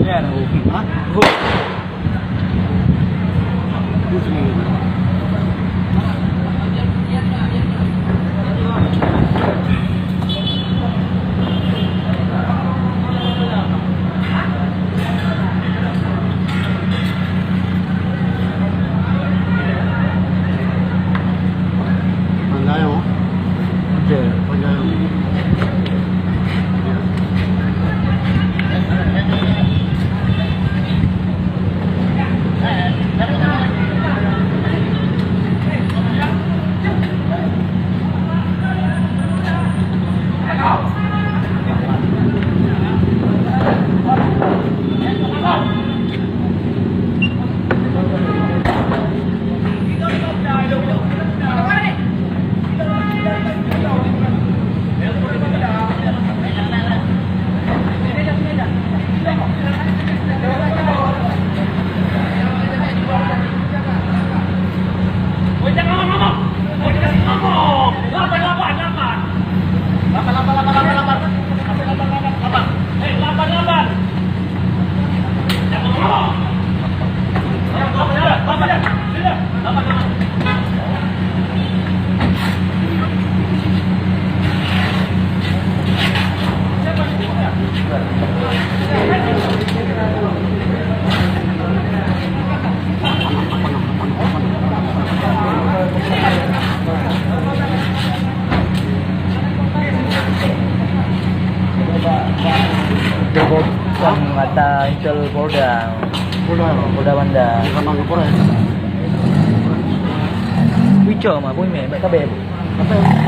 Yan. Ha? Gusto mo yun? Pandaya mo? Okay. Pandaya mo? Yang mata Intel Polda Banda Kamang Kapore. Wicho mà vui mẹ mẹ các bè Kapore.